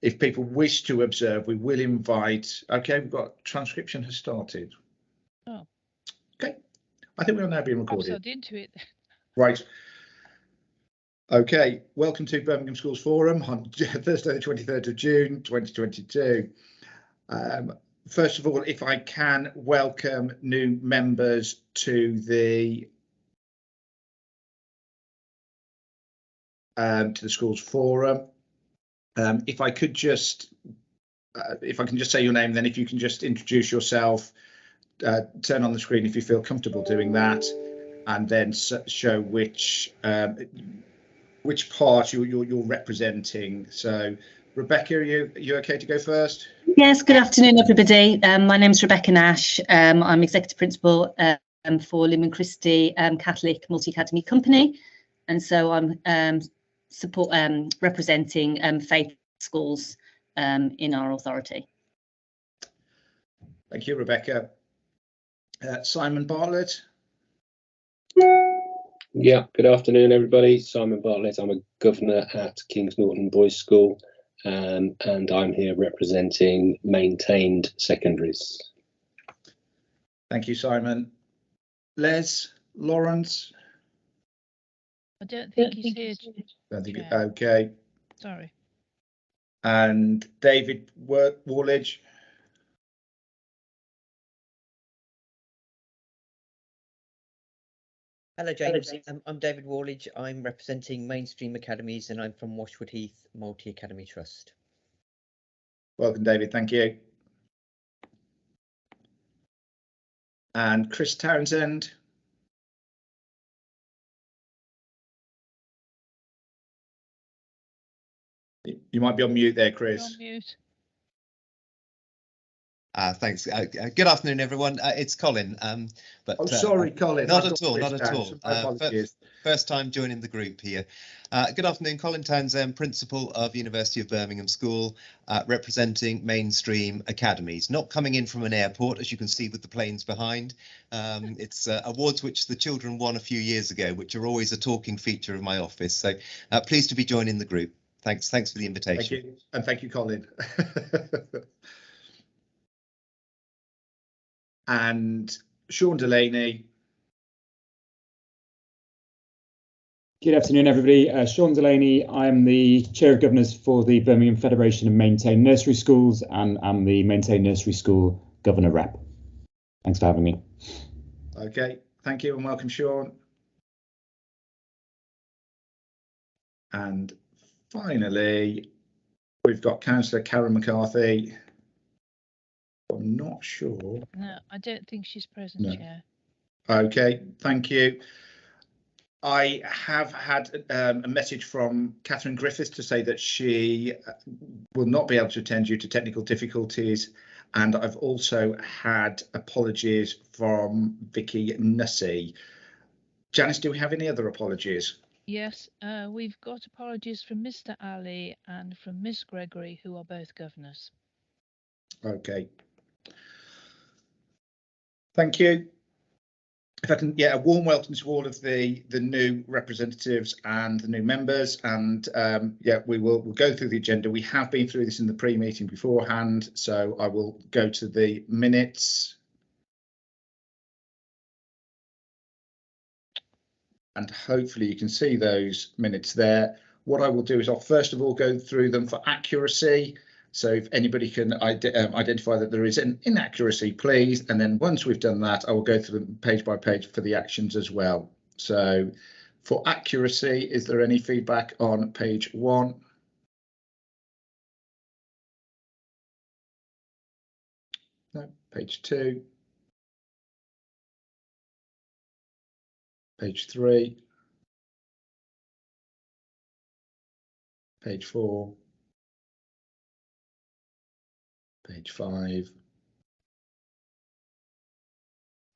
if people wish to observe, we will invite. Okay, we've got transcription has started. Oh. Okay, I think we're now being recorded. I'm so into it. Right. Okay, welcome to Birmingham Schools Forum on Thursday the 23rd of June 2022. First of all, if I can welcome new members to the Schools Forum. If I can just say your name, then if you can just introduce yourself, turn on the screen if you feel comfortable doing that, and then show which part you're representing. So, Rebecca, are you okay to go first? Yes. Good afternoon, everybody. My name is Rebecca Nash. I'm Executive Principal for Lim and Christie Catholic Multi-Academy Company, and so I'm representing faith schools in our authority. Thank you, Rebecca. Simon Bartlett. Yeah, good afternoon, everybody. Simon Bartlett. I'm a governor at Kings Norton Boys School, and I'm here representing maintained secondaries. Thank you, Simon. Les Lawrence. I don't think he's here. Okay. Sorry. And David Warledge. Hello, James. I'm David Warledge. I'm representing Mainstream Academies, and I'm from Washwood Heath Multi-Academy Trust. Welcome, David. Thank you. And Chris Townsend. You might be on mute there, Chris. You're on mute. Thanks. Good afternoon, everyone. It's Colin. But sorry, Colin. Not at all. Not at all. Apologies. First time joining the group here. Good afternoon, Colin Townsend, Principal of University of Birmingham School, representing Mainstream Academies. Not coming in from an airport, as you can see with the planes behind. It's awards which the children won a few years ago, which are always a talking feature of my office. So pleased to be joining the group. Thanks for the invitation. Thank you, and thank you, Colin. And Sean Delaney. Good afternoon, everybody. Sean Delaney. I'm the Chair of Governors for the Birmingham Federation of Maintained Nursery Schools, and I'm the Maintained Nursery School Governor Rep. Thanks for having me. Okay, thank you and welcome, Sean. And finally, we've got Councillor Karen McCarthy. I'm not sure. No, I don't think she's present, No. Chair. Okay, thank you. I have had a message from Catherine Griffiths to say that she will not be able to attend due to technical difficulties, and I've also had apologies from Vicky Nussey. Janice, do we have any other apologies? Yes, we've got apologies from Mr. Ali and from Miss Gregory, who are both governors. Okay. Thank you. If I can, a warm welcome to all of the new representatives and the new members, and we'll go through the agenda. We have been through this in the pre-meeting beforehand, so I will go to the minutes. And hopefully you can see those minutes there. What I will do is I'll first of all go through them for accuracy. So if anybody can identify that there is an inaccuracy, please. And then once we've done that, I will go through them page by page for the actions as well. So for accuracy, is there any feedback on page 1? No. Page 2. Page 3. Page 4. Page 5.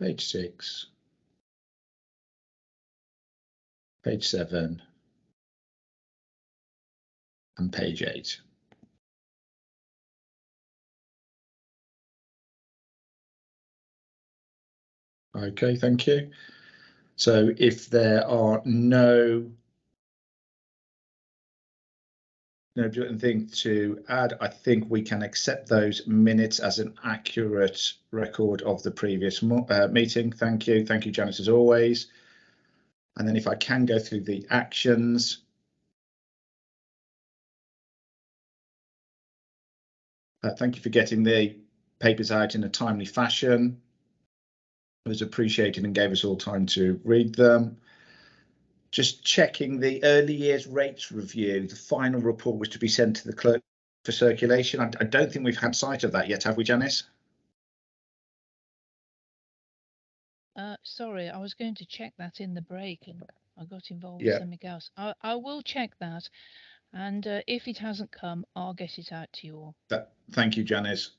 Page 6. Page 7. And page 8. Okay, thank you. So if there are no nobody got anything to add, I think we can accept those minutes as an accurate record of the previous meeting. Thank you, Janice, as always. And then if I can go through the actions. Thank you for getting the papers out in a timely fashion. It was appreciated and gave us all time to read them. Just checking the early years rates review. The final report was to be sent to the clerk for circulation. I don't think we've had sight of that yet, have we, Janice? Sorry, I was going to check that in the break and I got involved Yeah. with something else. I will check that, and if it hasn't come, I'll get it out to you all. Thank you, Janice.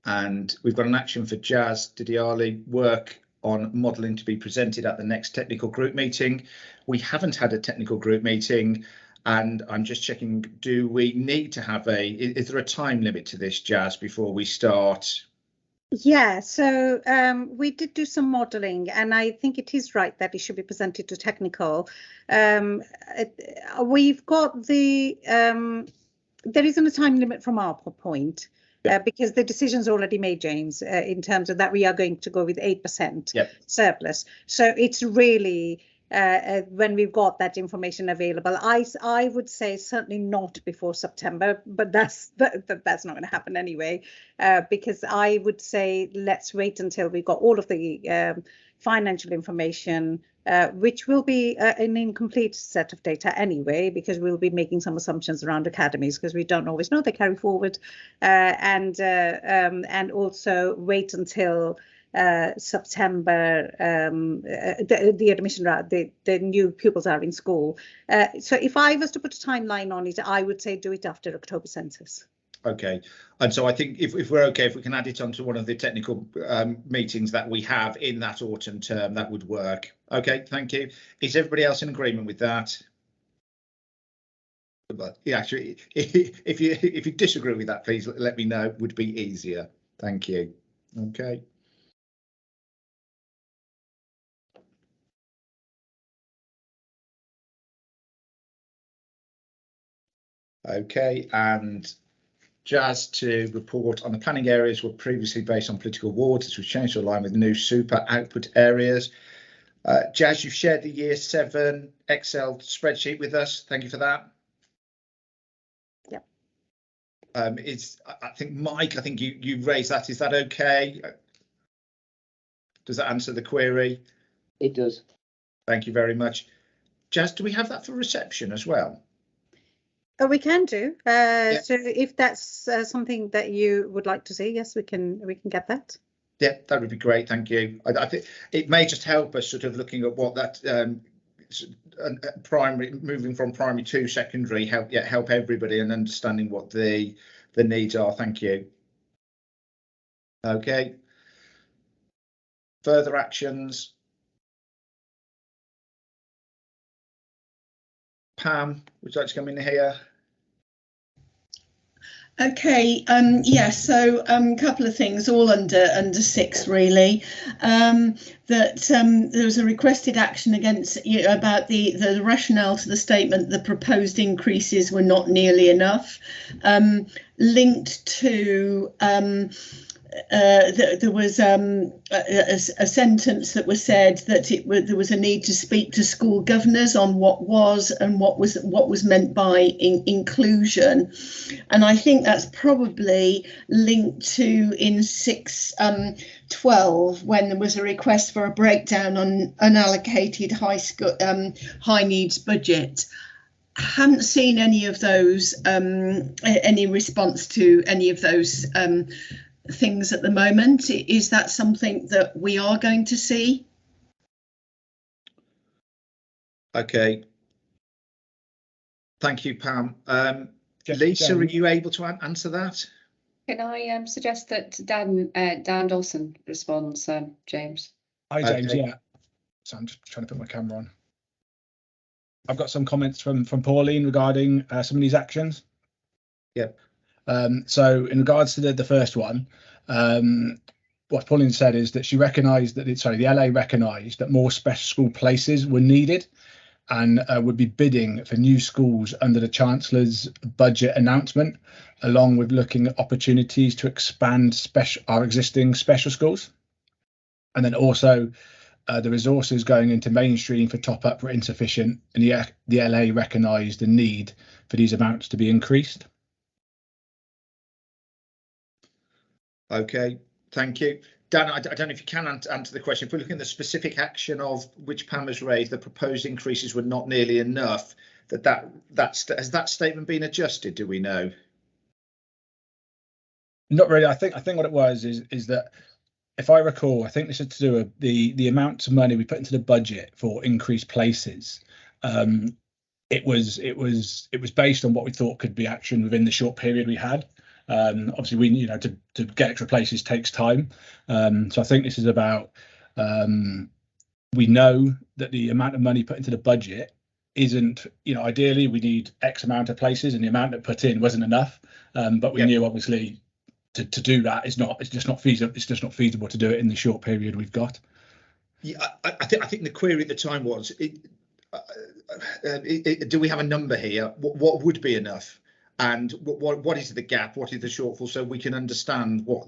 And we've got an action for Jazz Didiali, work on modelling to be presented at the next technical group meeting. We haven't had a technical group meeting, and I'm just checking, do we need to have is there a time limit to this, Jazz, before we start? Yeah, so we did do some modelling, and I think it is right that it should be presented to technical. We've got the, there isn't a time limit from our point. Because the decision's already made, James, in terms of that we are going to go with 8% surplus. So it's really when we've got that information available. I would say certainly not before September, but that's not going to happen anyway. Because I would say let's wait until we've got all of the financial information, which will be an incomplete set of data anyway, because we'll be making some assumptions around academies because we don't always know they carry forward, and also wait until September, the admission route, the new pupils are in school. So if I was to put a timeline on it, I would say do it after October census. Okay, and so I think if we're okay, if we can add it onto one of the technical meetings that we have in that autumn term, that would work. Okay, thank you. Is everybody else in agreement with that? But yeah, actually, if you disagree with that, please let me know. It would be easier. Thank you. Okay. Okay, and Jazz to report on the planning areas were previously based on political wards, as we've changed to align with new super output areas. Jazz, you've shared the year 7 Excel spreadsheet with us. Thank you for that. Yep. I think Mike, you raised that. Is that okay? Does that answer the query? It does. Thank you very much. Jazz, do we have that for reception as well? Oh, we can do. So if that's something that you would like to see, yes, we can get that. Yeah, that would be great. Thank you. I think it may just help us sort of looking at what that primary, moving from primary to secondary, help everybody and understanding what the needs are. Thank you. Okay. Further actions. Pam, would you like to come in here? Okay, so a couple of things, all under 6 really. There was a requested action against about the rationale to the statement the proposed increases were not nearly enough, linked to there was a sentence that was said that there was a need to speak to school governors on what was and what was meant by inclusion, and I think that's probably linked to in 6.12 when there was a request for a breakdown on unallocated high needs budget. I haven't seen any of those, any response to any of those things at the moment. Is that something that we are going to see? Okay. Thank you, Pam. Lisa, are you able to answer that? Can I suggest that Dan Dawson responds, James? Hi, James. Okay. Yeah. So I'm just trying to put my camera on. I've got some comments from Pauline regarding some of these actions. Yep. So in regards to the first one, what Pauline said is that she recognised that the LA recognised that more special school places were needed, and would be bidding for new schools under the Chancellor's budget announcement, along with looking at opportunities to expand our existing special schools, and then also the resources going into mainstream for top up were insufficient, and the LA recognised the need for these amounts to be increased. Okay, thank you. Dan, I don't know if you can answer the question. If we're looking at the specific action of which Pam has raised, the proposed increases were not nearly enough, has that statement been adjusted, do we know? Not really. I think what it was is that, if I recall, I think this is to do with the amount of money we put into the budget for increased places. It was based on what we thought could be action within the short period we had. Obviously, we to get extra places takes time. So I think this is about, we know that the amount of money put into the budget isn't, ideally we need X amount of places, and the amount that put in wasn't enough. But we knew, obviously, to do that it's just not feasible. It's just not feasible to do it in the short period we've got. Yeah, I think the query at the time was, do we have a number here? What would be enough? And what is the gap? What is the shortfall? So we can understand where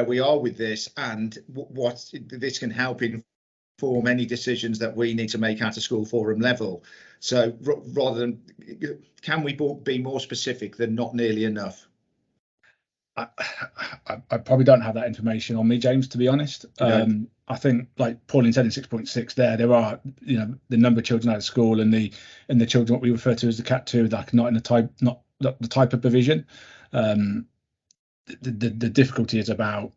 we are with this, and what this can help inform any decisions that we need to make at a school forum level. So rather than, can we be more specific than not nearly enough? I probably don't have that information on me, James, to be honest. I think, like Pauline said in 6.6, there are, the number of children out of school and the children what we refer to as the Cat 2, like not the type of provision. The difficulty is about,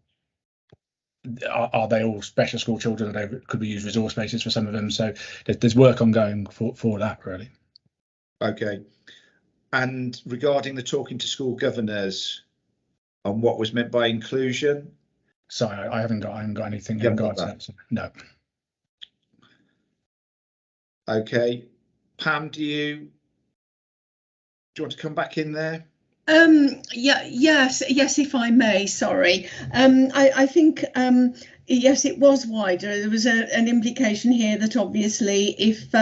are they all special school children? Could we use resource bases for some of them? So there's work ongoing for that, really. Okay. And regarding the talking to school governors on what was meant by inclusion. Sorry, I haven't got anything in regards to that. So, no. Okay, Pam, do you want to come back in there? Yes, if I may. Sorry, I think yes, it was wider. There was an implication here that obviously, if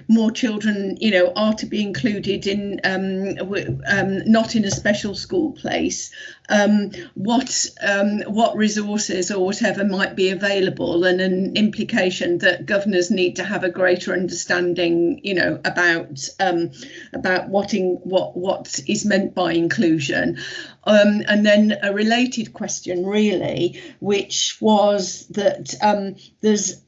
more children, are to be included in not in a special school place, what resources or whatever might be available, and an implication that governors need to have a greater understanding, about what is meant by inclusion. And then a related question, really, which was that there's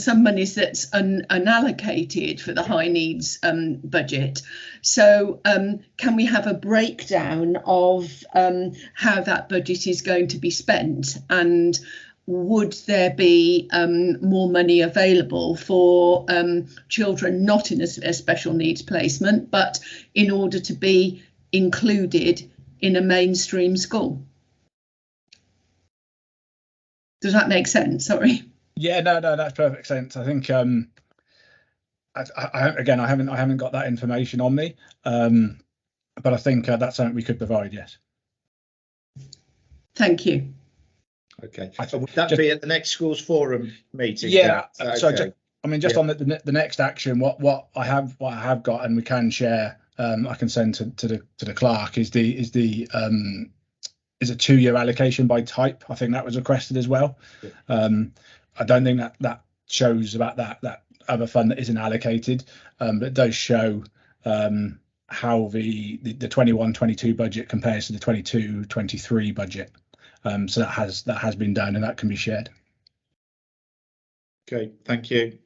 some monies that's unallocated for the high needs budget. So can we have a breakdown of how that budget is going to be spent, and would there be more money available for children not in a special needs placement, but in order to be included in a mainstream school? Does that make sense? Sorry. Yeah, no, that's perfect sense. I think I haven't got that information on me, but I think that's something we could provide. Yes. Thank you. Okay. Would that be at the next schools forum meeting? Yeah. Okay. So on the next action, what I have got, and we can share. I can send to the clerk is a 2-year allocation by type. I think that was requested as well. Yeah. I don't think that shows about that other fund that isn't allocated, but it does show how the 21-22 budget compares to the 22-23 budget. So that has been done, and that can be shared. Okay, thank you.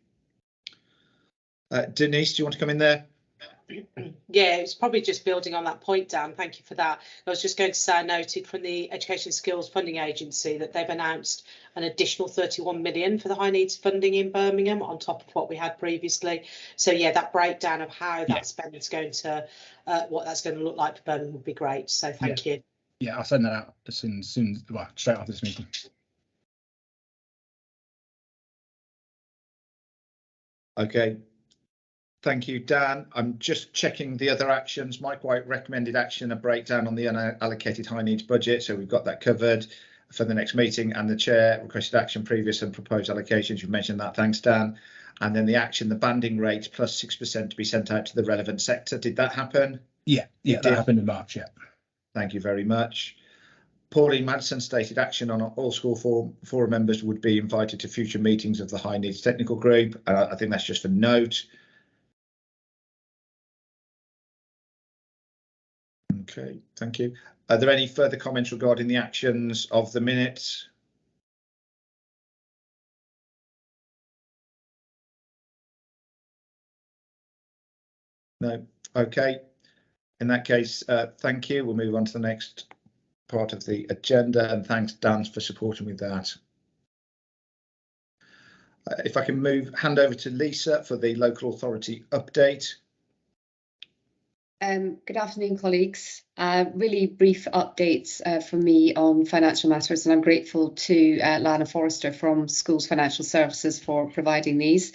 Denise, do you want to come in there? Yeah, it's probably just building on that point, Dan. Thank you for that. I was just going to say, I noted from the Education Skills Funding Agency that they've announced an additional 31 million for the high needs funding in Birmingham on top of what we had previously. So yeah, that breakdown of how that spend is going to, what that's going to look like for Birmingham would be great. So thank you. Yeah, I'll send that out as soon, straight after this meeting. Okay. Thank you, Dan. I'm just checking the other actions. Mike White recommended action, a breakdown on the unallocated high needs budget. So we've got that covered for the next meeting, and the chair requested action, previous and proposed allocations. You've mentioned that. Thanks, Dan. And then the action, the banding rate plus 6% to be sent out to the relevant sector. Did that happen? Yeah, that happened in March. Yeah. Thank you very much. Pauline Madison stated action on all school forum members would be invited to future meetings of the high needs technical group. I think that's just for note. Okay, thank you. Are there any further comments regarding the actions of the minutes? No. Okay. In that case, thank you. We'll move on to the next part of the agenda, and thanks, Dan, for supporting with that. If I can hand over to Lisa for the local authority update. Good afternoon, colleagues. Really brief updates from me on financial matters, and I'm grateful to Lana Forrester from Schools Financial Services for providing these.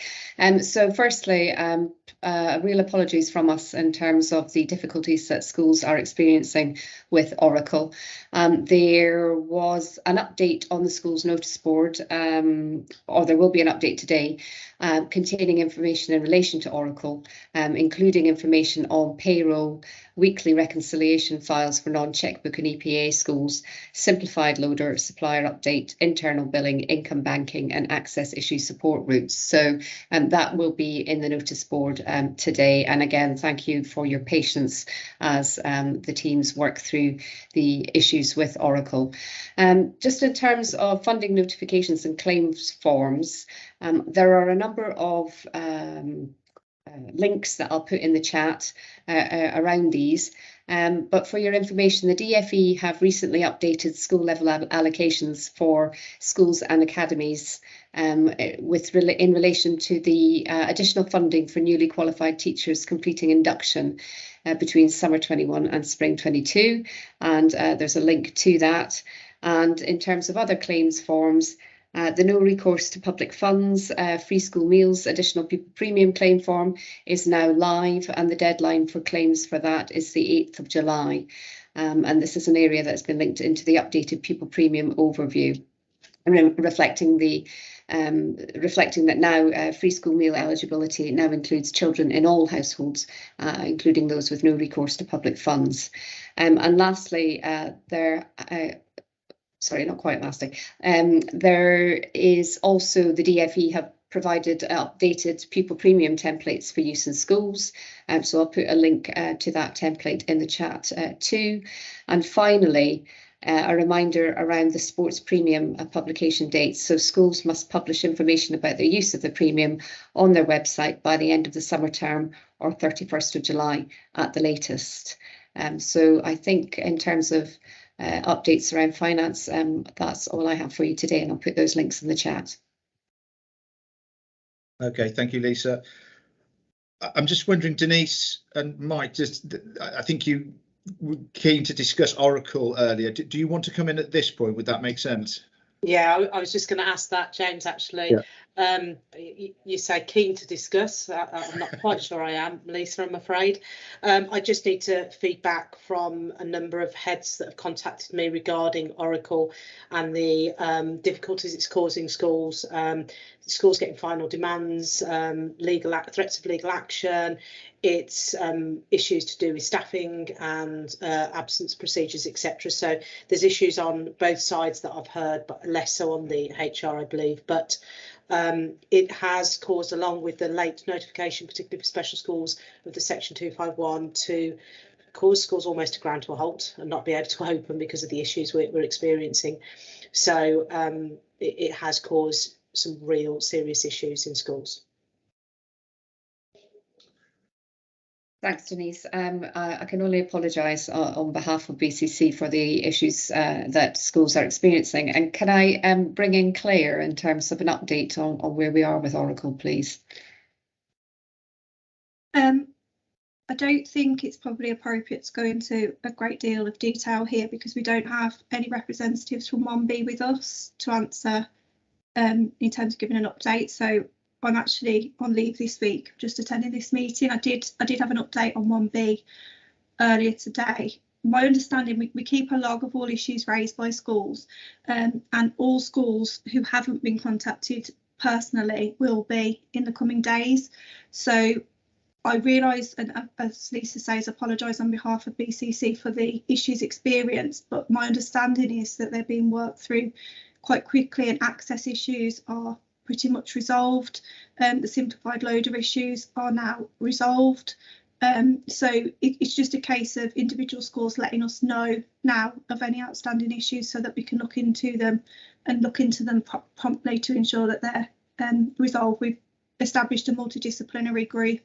So firstly, real apologies from us in terms of the difficulties that schools are experiencing with Oracle. There was an update on the schools notice board, or there will be an update today, containing information in relation to Oracle, including information on payroll, weekly reconciliation files for non-checkbook and EPA schools, simplified loader, supplier update, internal billing, income banking and access issue support routes. So that will be in the notice board today. And again, thank you for your patience as the teams work through the issues with Oracle. Just in terms of funding notifications and claims forms, there are a number of links that I'll put in the chat around these. But for your information, the DfE have recently updated school level allocations for schools and academies in relation to the additional funding for newly qualified teachers completing induction between summer 21 and spring 22. And there's a link to that. And in terms of other claims forms, the no recourse to public funds, free school meals, additional pupil premium claim form is now live, and the deadline for claims for that is the 8th of July. And this is an area that's been linked into the updated pupil premium overview, reflecting that now free school meal eligibility now includes children in all households, including those with no recourse to public funds. And lastly, there is also the DfE have provided updated pupil premium templates for use in schools. So I'll put a link to that template in the chat too. And finally, a reminder around the sports premium publication dates. So schools must publish information about their use of the premium on their website by the end of the summer term or 31st of July at the latest. So I think in terms of updates around finance, that's all I have for you today, and I'll put those links in the chat. Okay, thank you, Lisa. I'm just wondering, Denise and Mike, I think you were keen to discuss Oracle earlier. Do you want to come in at this point? Would that make sense? Yeah, I was just going to ask that, James, actually. Yeah. You say keen to discuss. I'm not quite sure I am, Lisa, I'm afraid. I just need to feedback from a number of heads that have contacted me regarding Oracle and the difficulties it's causing schools. Schools getting final demands, threats of legal action. It's issues to do with staffing and absence procedures, etc. So there's issues on both sides that I've heard, but less so on the HR, I believe. But it has caused, along with the late notification, particularly for special schools, of the Section 251, to cause schools almost to ground to a halt and not be able to open because of the issues we're experiencing. So it has caused some real serious issues in schools. Thanks, Denise. I can only apologise on behalf of BCC for the issues that schools are experiencing. And can I bring in Claire in terms of an update on where we are with Oracle, please? I don't think it's probably appropriate to go into a great deal of detail here because we don't have any representatives from 1B with us to answer in terms of giving an update. So I'm actually on leave this week, just attending this meeting. I did have an update on 1B earlier today. My understanding, we keep a log of all issues raised by schools, and all schools who haven't been contacted personally will be in the coming days. So I realise, and as Lisa says, apologise on behalf of BCC for the issues experienced, but my understanding is that they're being worked through quite quickly and access issues are pretty much resolved. The simplified loader issues are now resolved. So it's just a case of individual schools letting us know now of any outstanding issues so that we can look into them and look into them promptly to ensure that they're resolved. We've established a multidisciplinary group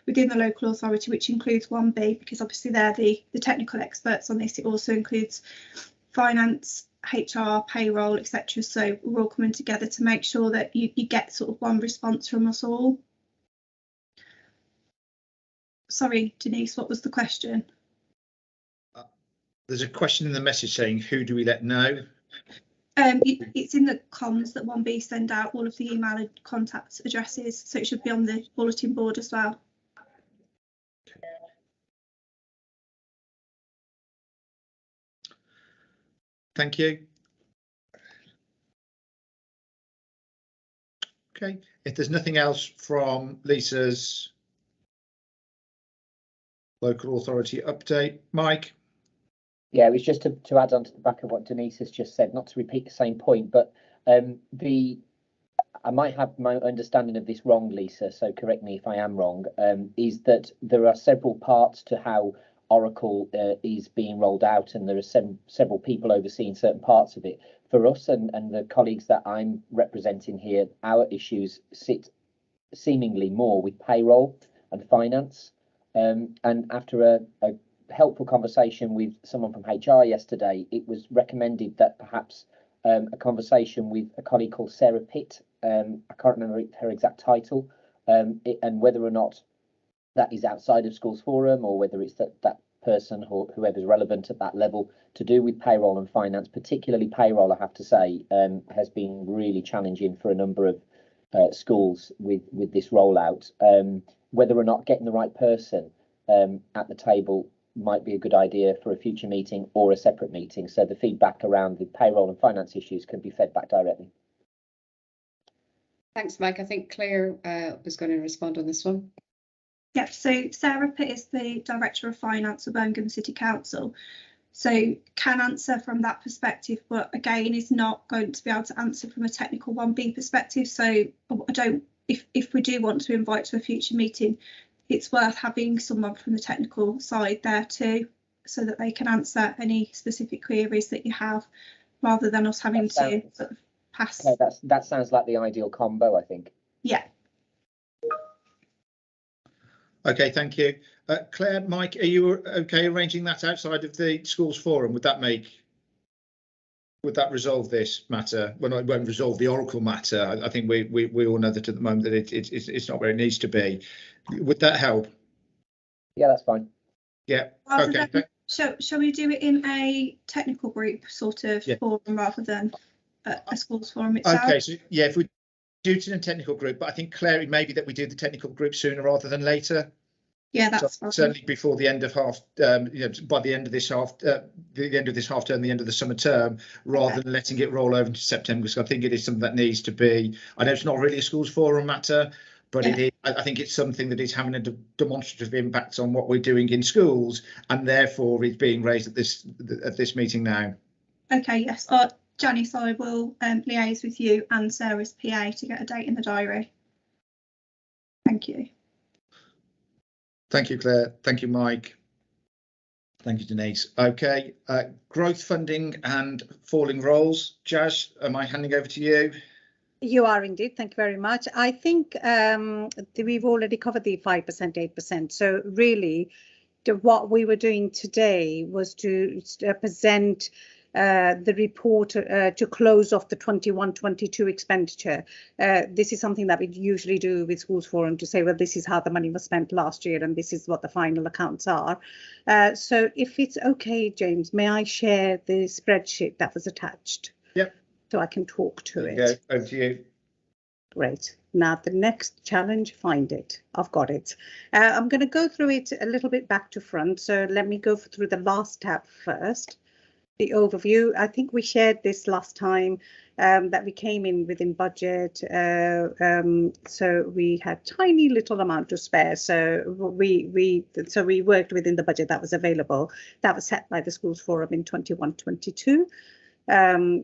within the local authority, which includes 1B, because obviously they're the technical experts on this. It also includes finance, HR, payroll, etc. So we're all coming together to make sure that you get sort of one response from us all. Sorry, Denise, what was the question? There's a question in the message saying, who do we let know? It's in the comms that 1B send out, all of the email and contact addresses, so it should be on the bulletin board as well. Thank you. Okay, if there's nothing else from Lisa's local authority update, Mike? Yeah, it was just to add on to the back of what Denise has just said, not to repeat the same point, but I might have my understanding of this wrong, Lisa, so correct me if I am wrong, is that there are several parts to how Oracle is being rolled out, and there are several people overseeing certain parts of it. For us and the colleagues that I'm representing here, our issues sit seemingly more with payroll and finance. And after a helpful conversation with someone from HR yesterday, it was recommended that perhaps a conversation with a colleague called Sarah Pitt, I can't remember her exact title, and whether or not that is outside of Schools Forum or whether it's that person or whoever's relevant at that level to do with payroll and finance, particularly payroll, I have to say, has been really challenging for a number of schools with this rollout. Whether or not getting the right person at the table might be a good idea for a future meeting or a separate meeting, so the feedback around the payroll and finance issues can be fed back directly. Thanks, Mike. I think Claire was going to respond on this one. Yeah, so Sarah Pitt is the Director of Finance of Birmingham City Council, so can answer from that perspective, but again is not going to be able to answer from a technical 1B perspective. So I don't, if we do want to invite to a future meeting, it's worth having someone from the technical side there too, so that they can answer any specific queries that you have, rather than us having to sort of pass. Okay, that sounds like the ideal combo, I think. Yeah. Okay, thank you. Claire, Mike, are you okay arranging that outside of the Schools Forum? Would that resolve this matter? Well, it won't resolve the Oracle matter. I think we all know that at the moment that it's not where it needs to be. Would that help? Yeah, that's fine. Yeah. Rather Okay. Shall we do it in a technical group sort of forum rather than a Schools Forum itself? Okay, so yeah, if we do it in a technical group, but I think, Claire, it may be that we do the technical group sooner rather than later. Yeah, that's fine. Certainly before the end of by the end of this half, the end of this half term, the end of the summer term, rather than letting it roll over into September, because I think it is something that needs to be. I know it's not really a Schools Forum matter, but it is. I think it's something that is having a demonstrative impact on what we're doing in schools, and therefore is being raised at this meeting now. Okay. Yes. Janice, I will liaise with you and Sarah's PA to get a date in the diary. Thank you. Thank you, Claire. Thank you, Mike. Thank you, Denise. Okay, growth funding and falling roles. Jazz, am I handing over to you? You are indeed. Thank you very much. I think we've already covered the 5%, 8%. So really, what we were doing today was to present the report to close off the 21-22 expenditure. This is something that we usually do with Schools Forum, to say, well, this is how the money was spent last year and this is what the final accounts are. So if it's okay, James, may I share the spreadsheet that was attached? Yep. So I can talk to it. Go over to you. Great. Now the next challenge, find it. I've got it. I'm going to go through it a little bit back to front. So let me go through the last tab first. The overview. I think we shared this last time that we came in within budget. So we had tiny little amount to spare. So we worked within the budget that was available. That was set by the Schools Forum in 21-22.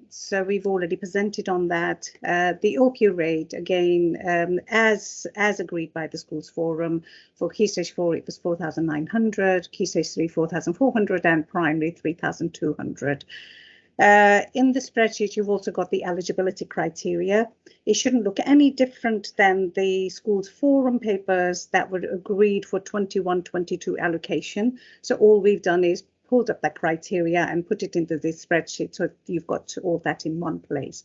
So we've already presented on that. The OQ rate, again, as agreed by the Schools Forum, for Key Stage 4 it was 4,900, Key Stage 3 4,400, and Primary 3,200. In the spreadsheet, you've also got the eligibility criteria. It shouldn't look any different than the Schools Forum papers that were agreed for 21-22 allocation. So all we've done is pulled up that criteria and put it into this spreadsheet, so you've got all that in one place.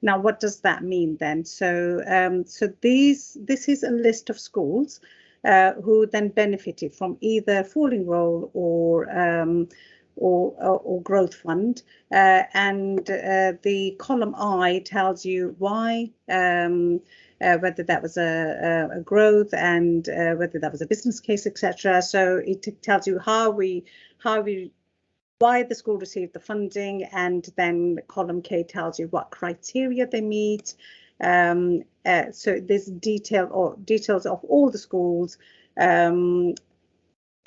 Now, what does that mean then? So, this is a list of schools who then benefited from either falling roll or growth fund, and the column I tells you why, whether that was a growth and whether that was a business case, etc. So it tells you why the school received the funding, and then column K tells you what criteria they meet. So there's details of all the schools, and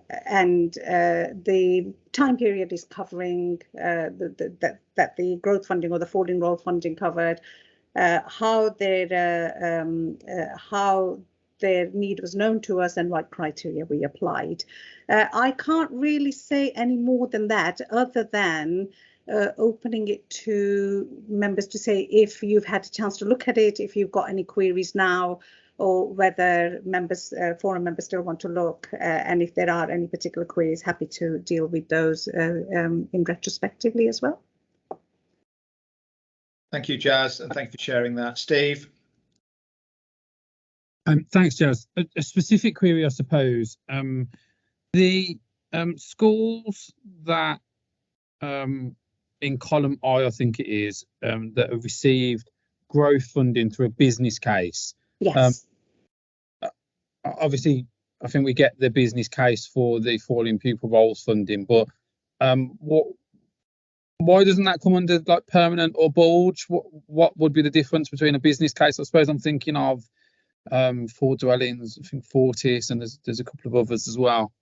the time period is covering that the growth funding or the falling roll funding covered, how their need was known to us and what criteria we applied. I can't really say any more than that, other than opening it to members to say if you've had a chance to look at it, if you've got any queries now, or whether members, forum members still want to look, and if there are any particular queries, happy to deal with those in retrospectively as well. Thank you, Jazz, and thank you for sharing that. Steve? Thanks, Jazz. A specific query, I suppose. The schools that in column I think it is, that have received growth funding through a business case. Yes. Obviously, I think we get the business case for the falling pupil roles funding, but why doesn't that come under like permanent or bulge? What would be the difference between a business case? I suppose I'm thinking of 4 dwellings, I think Fortis, and there's a couple of others as well.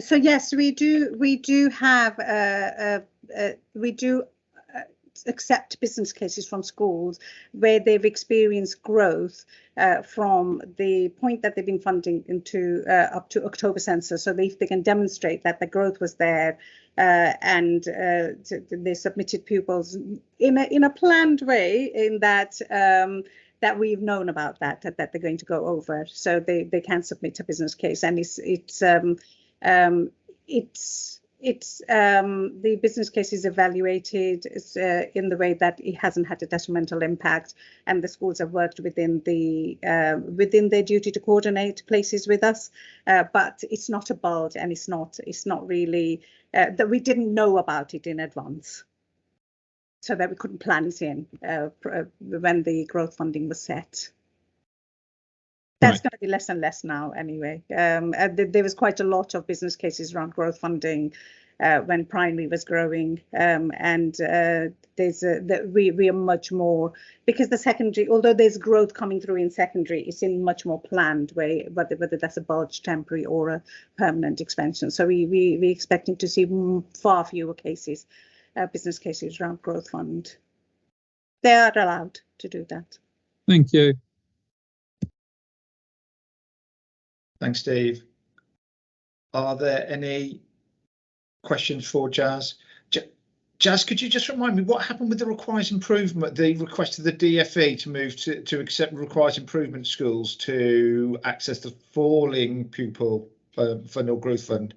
So yes, we do accept business cases from schools where they've experienced growth from the point that they've been funding into up to October census. So if they can demonstrate that the growth was there, and they submitted pupils in a planned way, in that that we've known about that they're going to go over, so they can submit a business case, and the business case is evaluated in the way that it hasn't had a detrimental impact, and the schools have worked within their duty to coordinate places with us, but it's not a bulge, and it's not really that we didn't know about it in advance, so that we couldn't plan it in when the growth funding was set. That's going to be less and less now anyway. There was quite a lot of business cases around growth funding when primary was growing, and we are much more, because the secondary, although there's growth coming through in secondary, it's in much more planned way, whether that's a bulge, temporary, or a permanent expansion. So we're expecting to see far fewer cases, business cases around growth fund. They are allowed to do that. Thank you. Thanks, Steve. Are there any questions for Jazz? Jazz, could you just remind me what happened with the requires improvement, the request of the DfE to move to accept requires improvement schools to access the falling pupil fund or growth fund?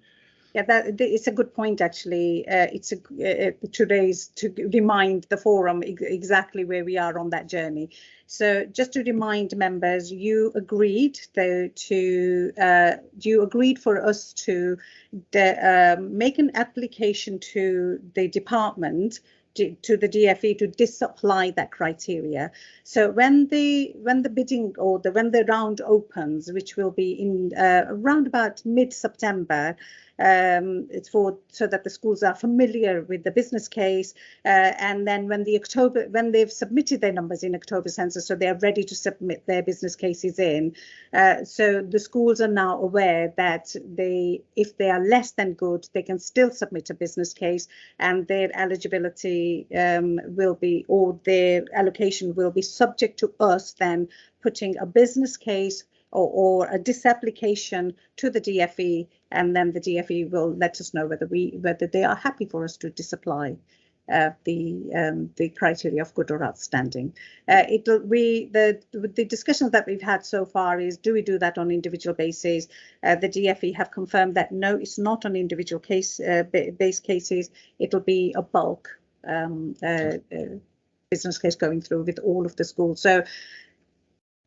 Yeah, it's a good point, actually. To remind the forum exactly where we are on that journey. So just to remind members, you agreed for us to make an application to the department to the DFE to disapply that criteria. So when the bidding or when the round opens, which will be in around about mid-September, it's so that the schools are familiar with the business case, and then when they've submitted their numbers in October census, so they are ready to submit their business cases in. So the schools are now aware that if they are less than good, they can still submit a business case, and their eligibility will be, or their allocation will be subject to us then putting a business case or a disapplication to the DFE, and then the DFE will let us know whether they are happy for us to disapply the criteria of good or outstanding. The discussions that we've had so far is, do we do that on individual basis? The DFE have confirmed that no, it's not on individual base cases. It'll be a bulk business case going through with all of the schools. So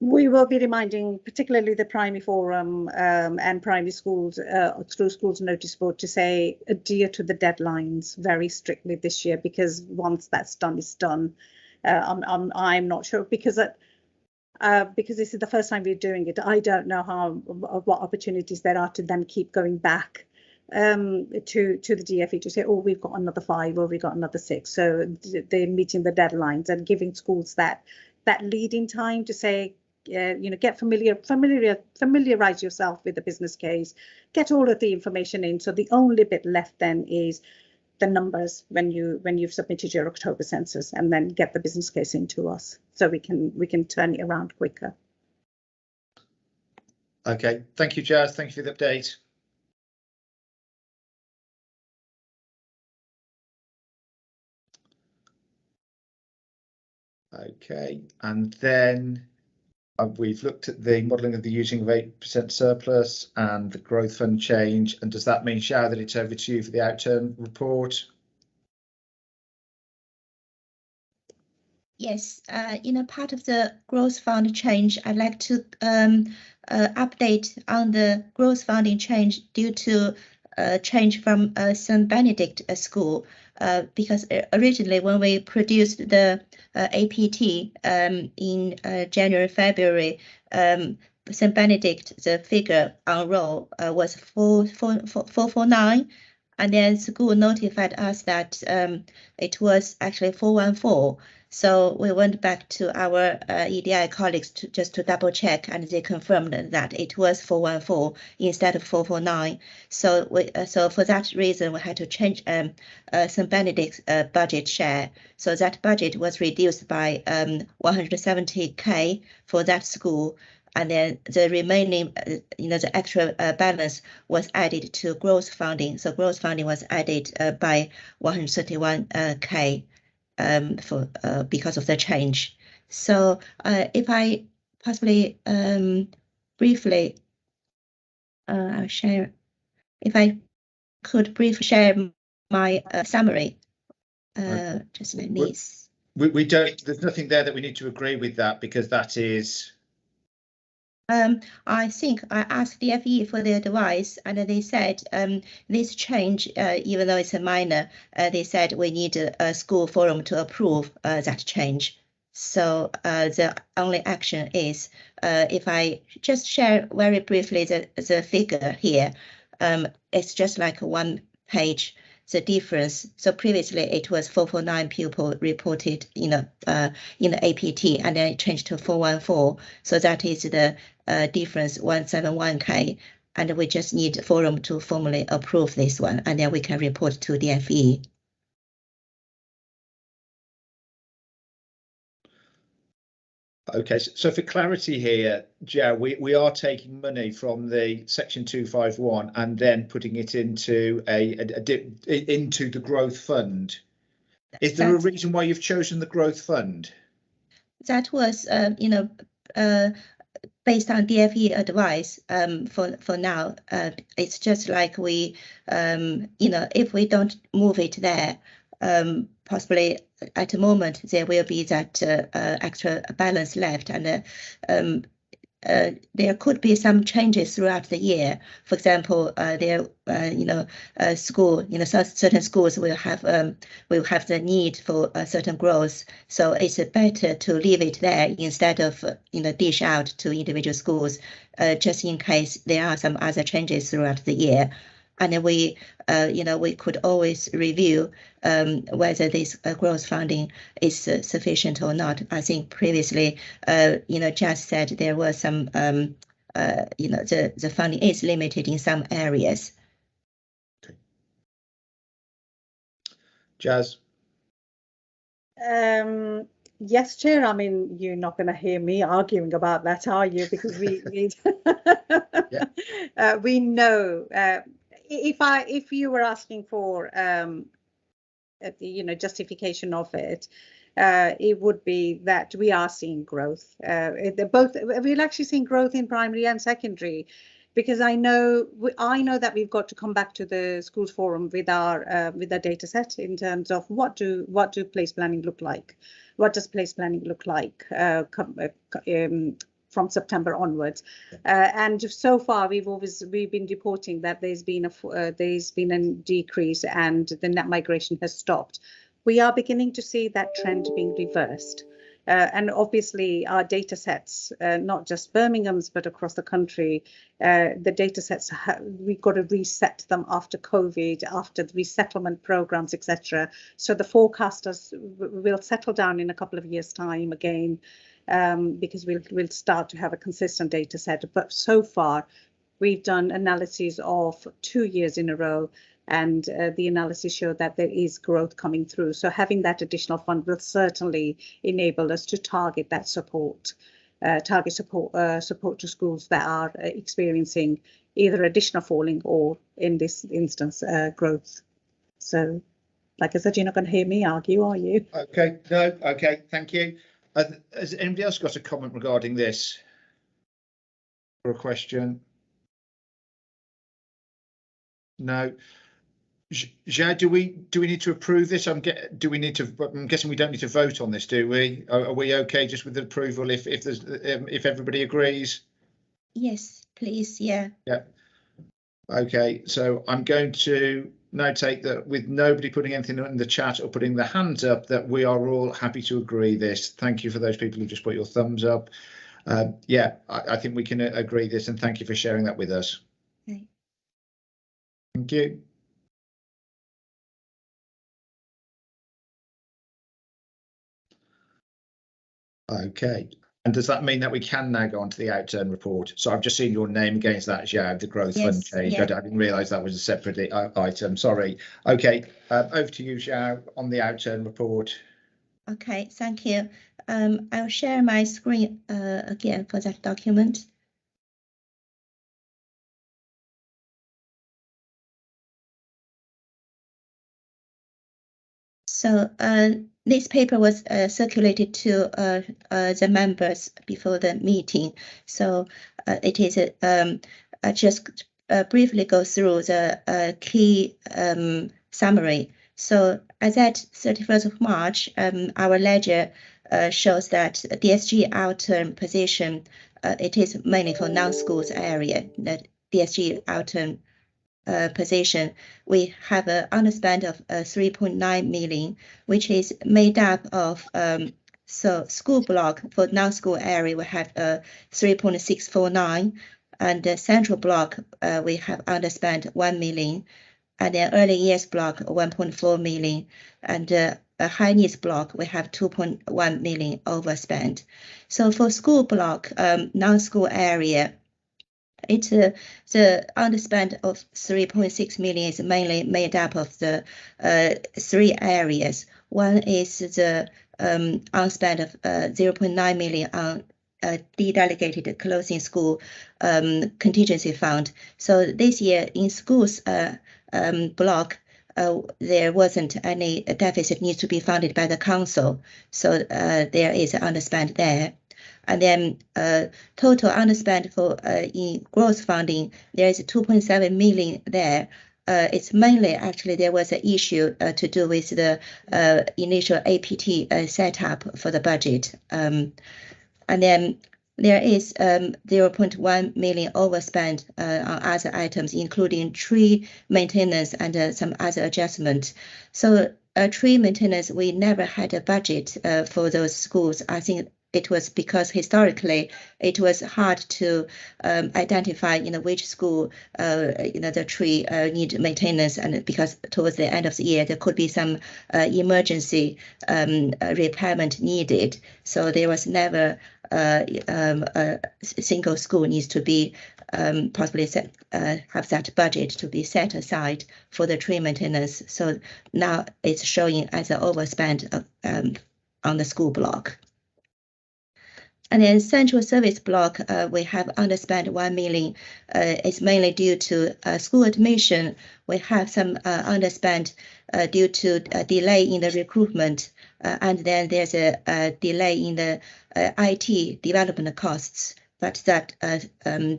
we will be reminding particularly the primary forum and primary schools through schools notice board to say adhere to the deadlines very strictly this year, because once that's done, it's done. I'm not sure because this is the first time we're doing it. I don't know what opportunities there are to then keep going back to the DFE to say, oh, we've got another 5 or we've got another 6. So they're meeting the deadlines and giving schools that lead-in time to say, get familiarize yourself with the business case, get all of the information in. So the only bit left then is the numbers when you've submitted your October census, and then get the business case into us so we can turn it around quicker. Okay, thank you, Jazz. Thank you for the update. Okay, and then we've looked at the modelling of the using of 8% surplus and the growth fund change. And does that mean, Shao, that it's over to you for the outturn report? Yes, part of the growth fund change, I'd like to update on the growth funding change due to change from St. Benedict School, because originally when we produced the APT in January, February, St. Benedict, the figure on roll was 449, and then school notified us that it was actually 414. So we went back to our EDI colleagues just to double check, and they confirmed that it was 414 instead of 449. So for that reason, we had to change St. Benedict's budget share. So that budget was reduced by 170k for that school, and then the remaining, the extra balance was added to growth funding. So growth funding was added by 131k. Because of the change. So if I possibly briefly I'll share, if I could briefly share my summary. Just let me. We don't. There's nothing there that we need to agree with that, because that is. I think I asked the FE for their advice, and they said this change, even though it's a minor, they said we need a school forum to approve that change. So the only action is, if I just share very briefly the figure here, it's just like one page. The difference. So previously it was 449 pupil reported in the APT, and then it changed to 414. So that is the difference, 171k, and we just need forum to formally approve this one, and then we can report to the FE. Okay, so for clarity here, Joe, we are taking money from the section 251 and then putting it into into the growth fund. Is there a reason why you've chosen the growth fund? That was, based on DFE advice. For now, it's just like we, if we don't move it there, possibly at the moment there will be that extra balance left, and there could be some changes throughout the year. For example, certain schools will have the need for a certain growth. So it's better to leave it there instead of dish out to individual schools, just in case there are some other changes throughout the year. And then we could always review whether this growth funding is sufficient or not. I think previously, Jazz said there was some, the funding is limited in some areas. Okay. Jazz. Yes, Chair. I mean, you're not going to hear me arguing about that, are you? Because we we know. If you were asking for justification of it, it would be that we are seeing growth. We're actually seeing growth in primary and secondary, because I know that we've got to come back to the schools forum with our data set in terms of what do place planning look like, what does place planning look like from September onwards, and so far we've been reporting that there's been a decrease and the net migration has stopped. We are beginning to see that trend being reversed, and obviously our data sets, not just Birmingham's but across the country, the data sets we've got to reset them after COVID, after the resettlement programs, etc. So the forecasters will settle down in a couple of years' time again. Because we'll start to have a consistent data set. But so far, we've done analyses of 2 years in a row, and the analysis showed that there is growth coming through. So having that additional fund will certainly enable us to target that support to schools that are experiencing either additional falling or, in this instance, growth. So, like I said, you're not going to hear me argue, are you? Okay, no, okay, thank you. Has anybody else got a comment regarding this or a question? No. Jad, do we need to approve this? I'm guessing we don't need to vote on this, do we? Are we okay just with the approval if everybody agrees? Yes, please. Yeah. Yeah. Okay, so I'm going to notate that with nobody putting anything in the chat or putting their hands up, that we are all happy to agree this. Thank you for those people who just put your thumbs up. Yeah, I think we can agree this, and thank you for sharing that with us. Okay. Thank you. Okay, and does that mean that we can now go on to the outturn report? So I've just seen your name against that, Jad, the growth fund change. Yeah. I didn't realise that was a separate item. Sorry. Okay, over to you, Xiao, on the outturn report. Okay, thank you. I'll share my screen again for that document. So this paper was circulated to the members before the meeting. So it is I just briefly go through the key summary. So as at 31st of March, our ledger shows that DSG outturn position, it is mainly for non-schools area, the DSG outturn position. We have an underspend of 3.9 million, which is made up of so school block for non-school area we have 3.649, and the central block we have underspent 1 million, and then early years block 1.4 million, and a high needs block we have 2.1 million overspent. So for school block non-school area, it's the underspend of 3.6 million is mainly made up of the 3 areas. One is the unspent of 0.9 million on de-delegated closing school contingency fund. So this year in schools block, there wasn't any deficit needs to be funded by the council. So there is an underspend there. And then total underspend for in growth funding, there is 2.7 million there. It's mainly actually there was an issue to do with the initial APT setup for the budget. And then there is 0.1 million overspend on other items, including tree maintenance and some other adjustment. So tree maintenance, we never had a budget for those schools. I think it was because historically it was hard to identify which school the tree need maintenance, and because towards the end of the year there could be some emergency repairment needed. So there was never a single school needs to be possibly have that budget to be set aside for the tree maintenance. So now it's showing as an overspend on the school block. And then central service block, we have underspent 1 million. It's mainly due to school admission. We have some underspent due to a delay in the recruitment, and then there's a delay in the IT development costs. But that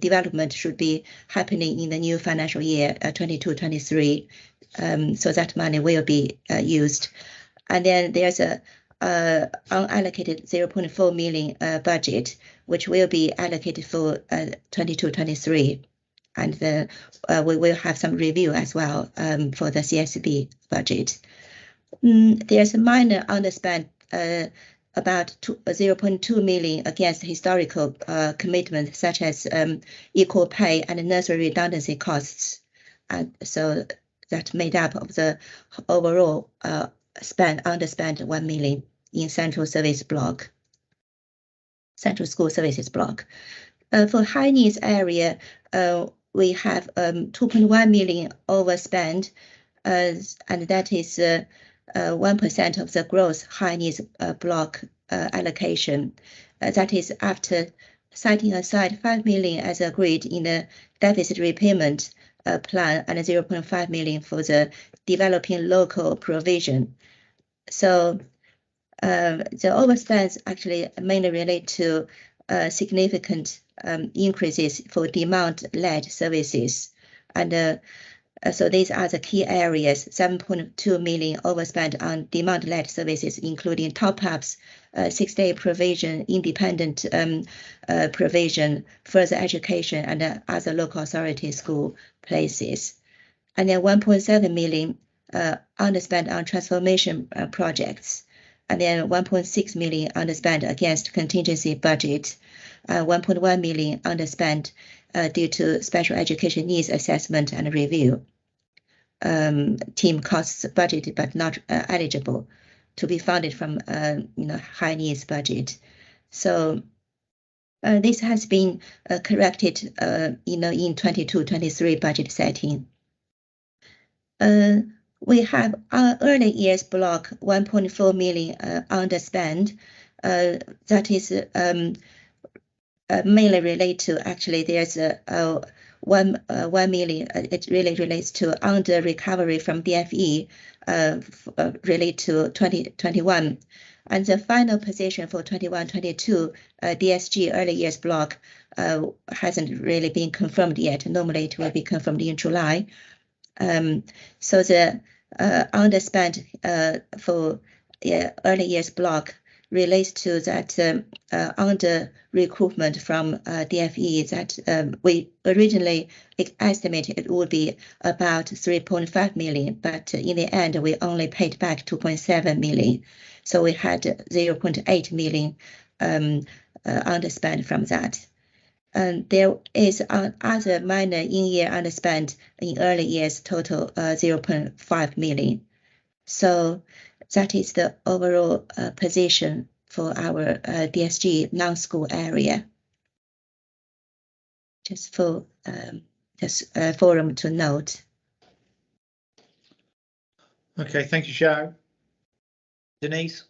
development should be happening in the new financial year, 22-23. So that money will be used. And then there's a unallocated 0.4 million budget, which will be allocated for 22-23, and we will have some review as well for the CSB budget. There's a minor underspend about 0.2 million against historical commitments such as equal pay and nursery redundancy costs, and so that made up of the overall underspent 1 million in central service block, central school services block. For high needs area, we have 2.1 million overspend, and that is 1% of the gross high needs block allocation. That is after setting aside 5 million as agreed in the deficit repayment plan and 0.5 million for the developing local provision. So the overspends actually mainly relate to significant increases for demand-led services. And so these are the key areas: 7.2 million overspent on demand-led services, including top-ups, 6-day provision, independent provision, further education, and other local authority school places. And then 1.7 million underspent on transformation projects, and then 1.6 million underspent against contingency budget, 1.1 million underspent due to special education needs assessment and review. Team costs budgeted but not eligible to be funded from high needs budget. So this has been corrected in 22-23 budget setting. We have early years block 1.4 million underspend. That is mainly related to, actually there's a 1 million. It really relates to under recovery from DFE related to 2021. And the final position for 21-22 DSG early years block hasn't really been confirmed yet. Normally it will be confirmed in July. So the underspend for early years block relates to that under recruitment from DFE that we originally estimated it would be about 3.5 million, but in the end we only paid back 2.7 million. So we had 0.8 million underspend from that. And there is other minor in-year underspend in early years, total 0.5 million. So that is the overall position for our DSG non-school area. Just for forum to note. Okay, thank you, Sharon. Denise?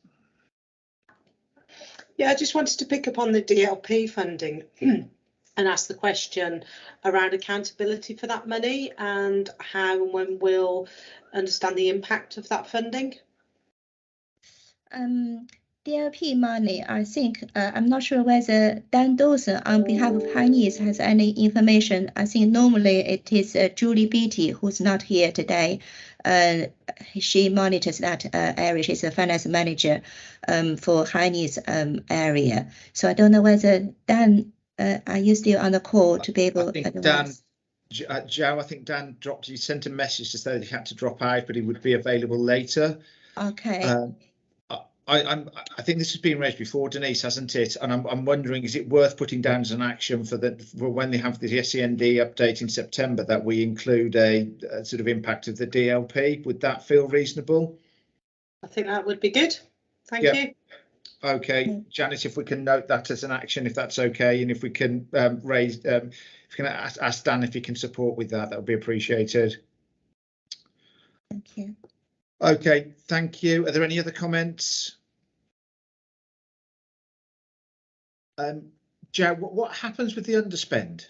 Yeah, I just wanted to pick up on the DLP funding and ask the question around accountability for that money and how and when we'll understand the impact of that funding. DLP money, I think, I'm not sure whether Dan Dawson on behalf of High Needs has any information. I think normally it is Julie Beattie, who's not here today, she monitors that area. She's a finance manager for high needs area. So I don't know whether Dan, are you still on the call to be able? I think Dan, Joe, I think Dan dropped. He sent a message to say that he had to drop out, but he would be available later. Okay. I think this has been raised before, Denise, hasn't it? And I'm wondering, is it worth putting down as an action for when they have the SEND update in September, that we include a sort of impact of the DLP? Would that feel reasonable? I think that would be good. Thank you. Okay, Janice, if we can note that as an action, if that's okay, and if we can if we can ask Dan if he can support with that, that would be appreciated. Thank you. Okay, thank you. Are there any other comments? Joe, what happens with the underspend?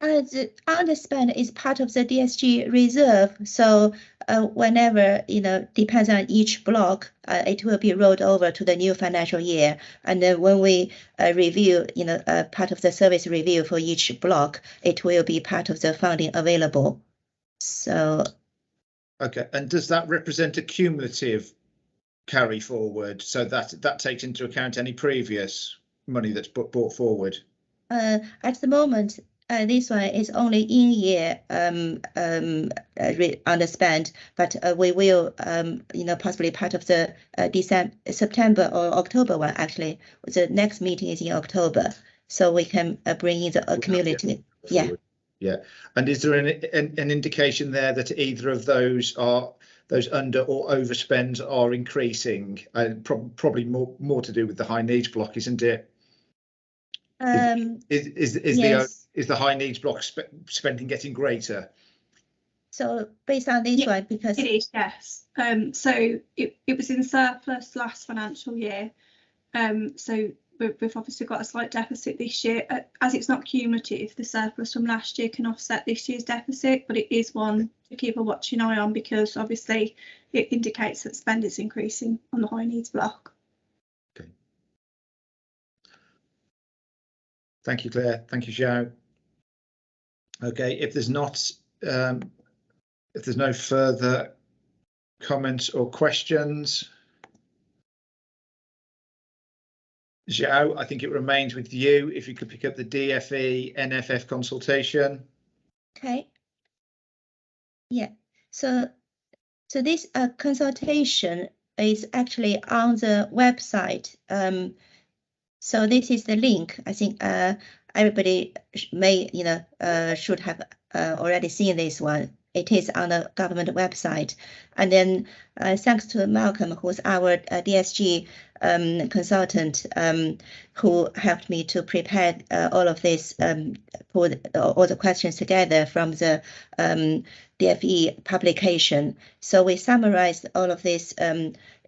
The underspend is part of the DSG reserve. So whenever, depends on each block, it will be rolled over to the new financial year. And then when we review, part of the service review for each block, it will be part of the funding available. So. Okay, and does that represent a cumulative carry forward, so that takes into account any previous money that's brought forward? At the moment, this one is only in year underspend, but we will, possibly part of the September or October one. Actually, the next meeting is in October, so we can bring in the cumulative. Yeah, and is there an indication there that either of those under or overspends are increasing? Probably more to do with the high needs block, isn't it? Yes. Is the high needs block spending getting greater? So based on this one, because it is, yes. So it was in surplus last financial year. So we've obviously got a slight deficit this year. As it's not cumulative, the surplus from last year can offset this year's deficit, but it is one to keep a watching eye on, because obviously it indicates that spend is increasing on the high needs block. Okay. Thank you, Claire. Thank you, Xiao. Okay, if there's no further comments or questions, Xiao, I think it remains with you. If you could pick up the DFE NFF consultation. Okay. Yeah. So this consultation is actually on the website. So this is the link. I think everybody may, should have already seen this one. It is on the government website. And then thanks to Malcolm, who's our DSG consultant, who helped me to prepare all of this, put all the questions together from the DFE publication. So we summarized all of this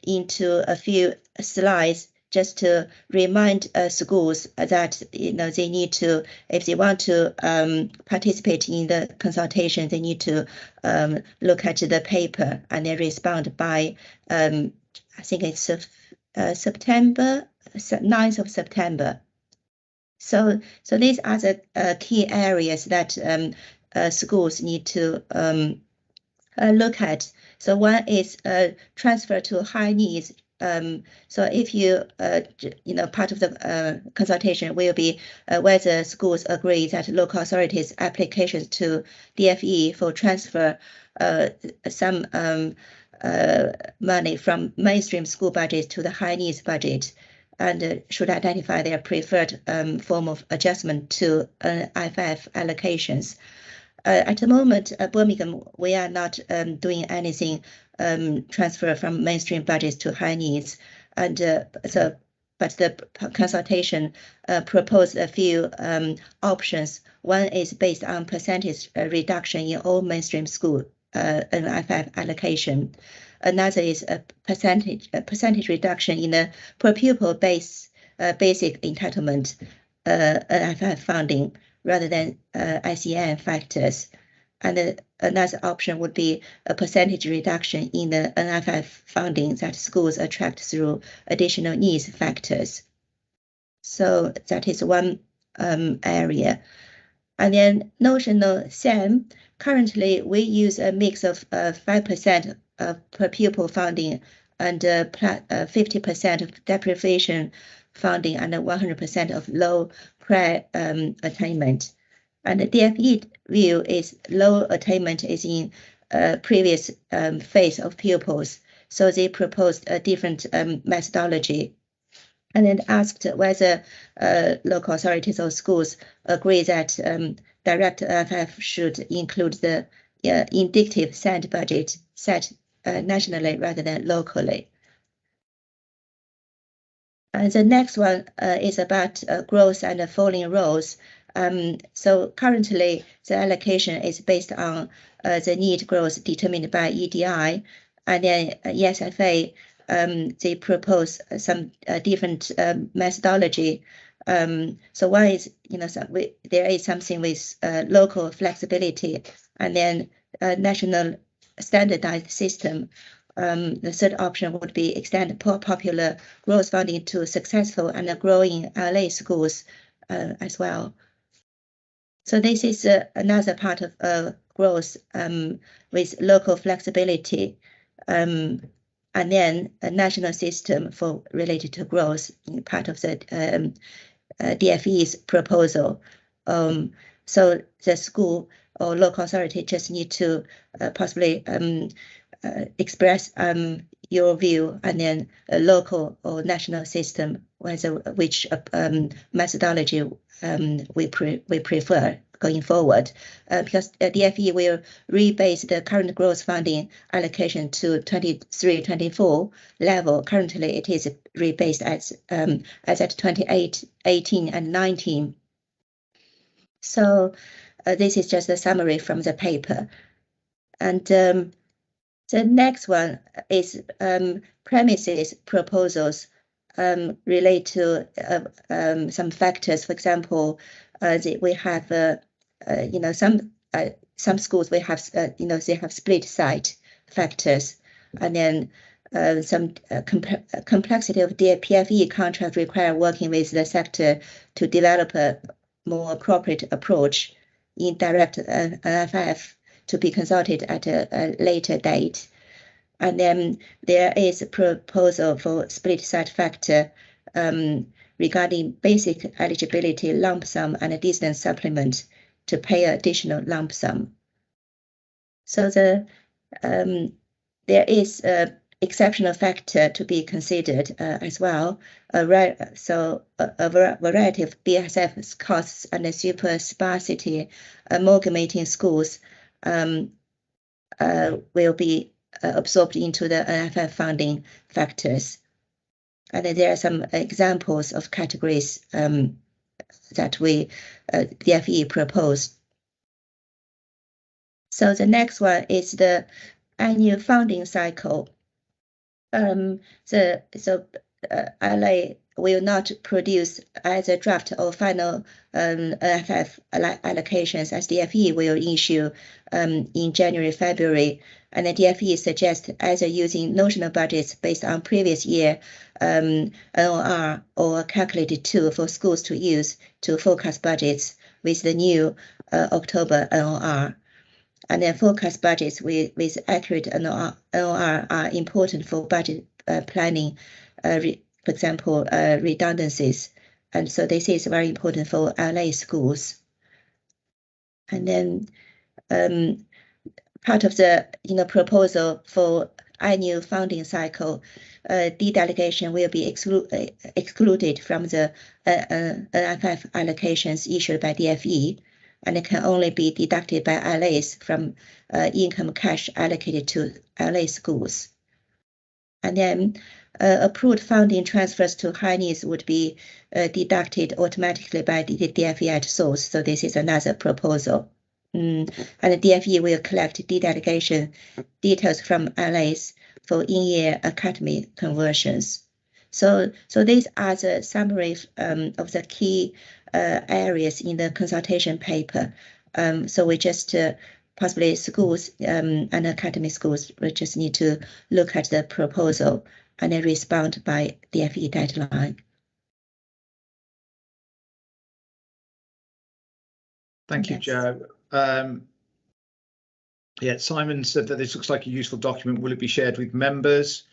into a few slides, just to remind schools that they need to, if they want to participate in the consultation, they need to look at the paper and then respond by I think it's September, 9th of September. So these are the key areas that schools need to look at. So one is transfer to high needs. So if you, part of the consultation will be whether schools agree that local authorities' applications to DFE for transfer some money from mainstream school budget to the high needs budget, and should identify their preferred form of adjustment to IFF allocations. At the moment, Birmingham, we are not doing anything transfer from mainstream budgets to high needs, and but the consultation proposed a few options. One is based on percentage reduction in all mainstream school NFF allocation. Another is a percentage reduction in the per pupil basic entitlement NFF funding, rather than SEN factors. And another option would be a percentage reduction in the NFF funding that schools attract through additional needs factors. So that is one area. And then notional SAM, currently we use a mix of 5% per pupil funding and 50% of deprivation funding and 100% of low prior attainment. And the DFE view is low attainment is in previous phase of pupils. So they proposed a different methodology, and then asked whether local authorities or schools agree that direct LFF should include the indicative SAND budget set nationally rather than locally. And the next one is about growth and falling roles. So currently the allocation is based on the need growth determined by EDI, and then ESFA they propose some different methodology. So one is, there is something with local flexibility, and then national standardized system. The third option would be extend popular growth funding to successful and growing LA schools as well. So this is another part of growth with local flexibility, and then a national system for related to growth, part of the DFE's proposal. So the school or local authority just need to possibly express your view, and then a local or national system, which methodology we prefer going forward, because DFE will rebase the current growth funding allocation to 23-24 level. Currently, it is rebased as at 2018 and 19. So this is just a summary from the paper. And the next one is premises proposals relate to some factors. For example, we have some schools we have they have split site factors, and then some complexity of the PFE contract require working with the sector to develop a more appropriate approach in direct LFF to be consulted at a later date. And then there is a proposal for split site factor regarding basic eligibility lump sum and a distance supplement to pay additional lump sum. So there is an exceptional factor to be considered as well. So a variety of BSF costs and a super sparsity amalgamating schools will be absorbed into the NFF funding factors. And then there are some examples of categories that the DFE proposed. So the next one is the annual funding cycle. LA will not produce either draft or final NFF allocations, as DFE will issue in January, February. And the DFE suggests either using notional budgets based on previous year NOR or calculated tool for schools to use to forecast budgets with the new October NOR. And then forecast budgets with accurate NOR are important for budget planning, for example, redundancies. And so this is very important for LA schools. And then part of the proposal for annual funding cycle, de-delegation will be excluded from the NFF allocations issued by DFE, and it can only be deducted by LAs from income cash allocated to LA schools. And then approved funding transfers to high needs would be deducted automatically by the DFE at source. So this is another proposal. And the DFE will collect de-delegation details from LAs for in-year academy conversions. So these are the summary of the key areas in the consultation paper. So we just possibly schools and academy schools will just need to look at the proposal and then respond by DFE deadline. Thank you, Joe. Yeah, Simon said that this looks like a useful document. Will it be shared with members?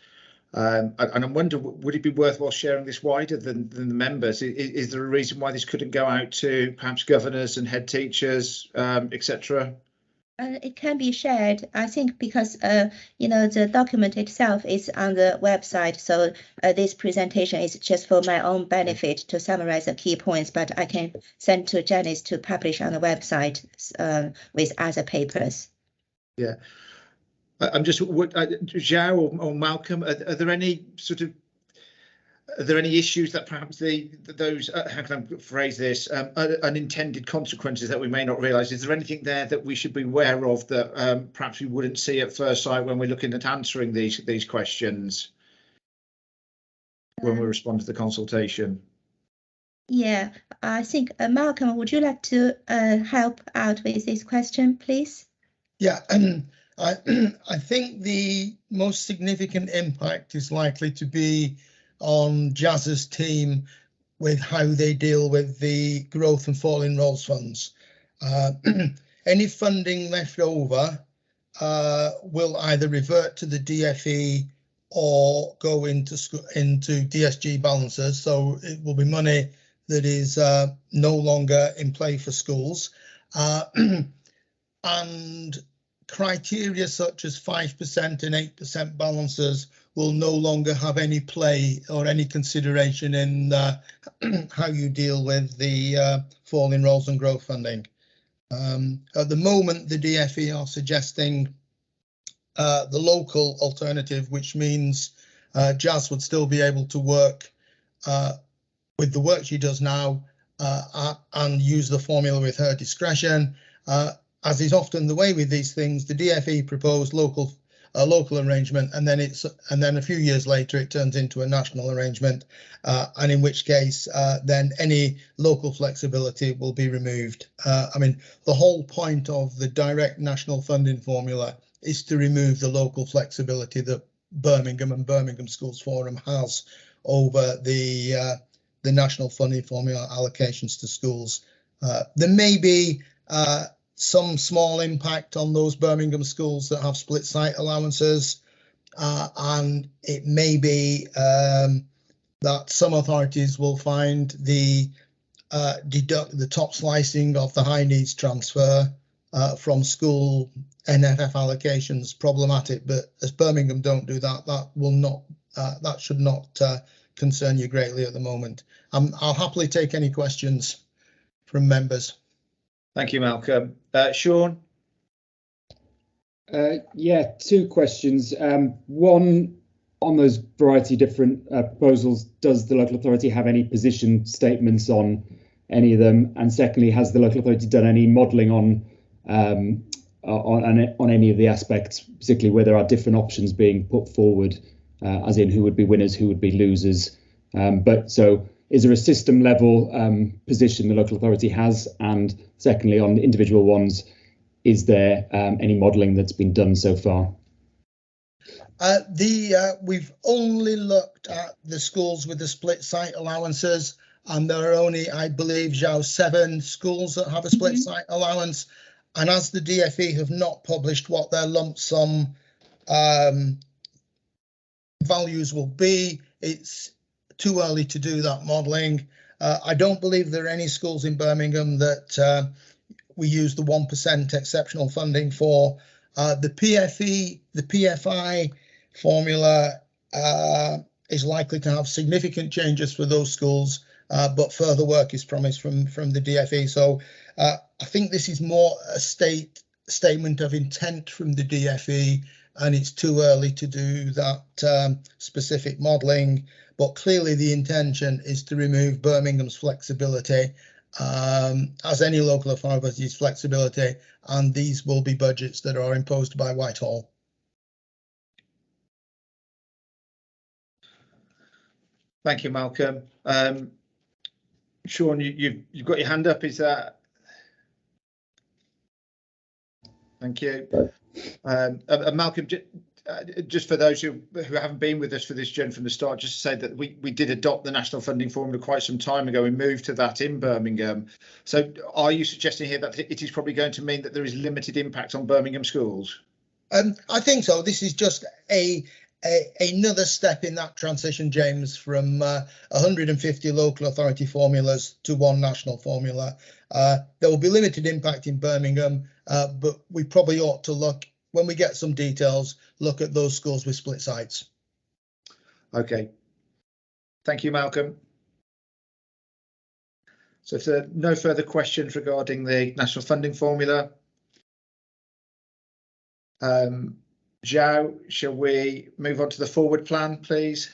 And I wonder, would it be worthwhile sharing this wider than the members? Is there a reason why this couldn't go out to perhaps governors and head teachers, etc.? It can be shared, I think, because the document itself is on the website. So this presentation is just for my own benefit to summarize the key points, but I can send to Janice to publish on the website with other papers. Yeah, I'm just, Zhao or Malcolm, are there any issues that perhaps those how can I phrase this, unintended consequences that we may not realise? Is there anything there that we should be aware of that perhaps we wouldn't see at first sight when we're looking at answering these questions when we respond to the consultation? Yeah, I think Malcolm, would you like to help out with this question, please? Yeah, I think the most significant impact is likely to be on Jazz's team with how they deal with the growth and fall in rolls funds. Any funding left over will either revert to the DFE or go into DSG balances. So it will be money that is no longer in play for schools. And criteria such as 5% and 8% balances will no longer have any play or any consideration in how you deal with the fall in rolls and growth funding. At the moment, the DFE are suggesting the local alternative, which means Jazz would still be able to work with the work she does now and use the formula with her discretion. As is often the way with these things, the DFE proposed a local arrangement, and then a few years later it turns into a national arrangement, and in which case then any local flexibility will be removed. I mean, the whole point of the direct national funding formula is to remove the local flexibility that Birmingham and Birmingham Schools Forum has over the national funding formula allocations to schools. There may be some small impact on those Birmingham schools that have split site allowances, and it may be that some authorities will find the top slicing of the high needs transfer from school NFF allocations problematic, but as Birmingham don't do that, that should not concern you greatly at the moment. I'll happily take any questions from members. Thank you, Malcolm. Sean? Yeah, two questions. One, on those variety of different proposals, does the local authority have any position statements on any of them? And secondly, has the local authority done any modelling on any of the aspects, particularly where there are different options being put forward, as in who would be winners, who would be losers? So is there a system level position the local authority has? And secondly, on individual ones, is there any modelling that's been done so far? We've only looked at the schools with the split site allowances, and there are only, I believe, 7 schools that have a split site allowance. And as the DFE have not published what their lump sum values will be, it's too early to do that modelling. I don't believe there are any schools in Birmingham that we use the 1% exceptional funding for. The PFI formula is likely to have significant changes for those schools, but further work is promised from the DFE. So I think this is more a statement of intent from the DFE, and it's too early to do that specific modelling. But clearly the intention is to remove Birmingham's flexibility, as any local authority's flexibility, and these will be budgets that are imposed by Whitehall. Thank you, Malcolm. Sean, you've got your hand up, is that? Thank you. Malcolm, just for those who haven't been with us for this journey from the start, just to say that we did adopt the national funding formula quite some time ago. We moved to that in Birmingham. So are you suggesting here that it is probably going to mean that there is limited impact on Birmingham schools? I think so. This is just another step in that transition, James, from 150 local authority formulas to one national formula. There will be limited impact in Birmingham, but we probably ought to look, when we get some details, look at those schools with split sites. Okay. Thank you, Malcolm. So if there are no further questions regarding the national funding formula, Zhao, shall we move on to the forward plan, please?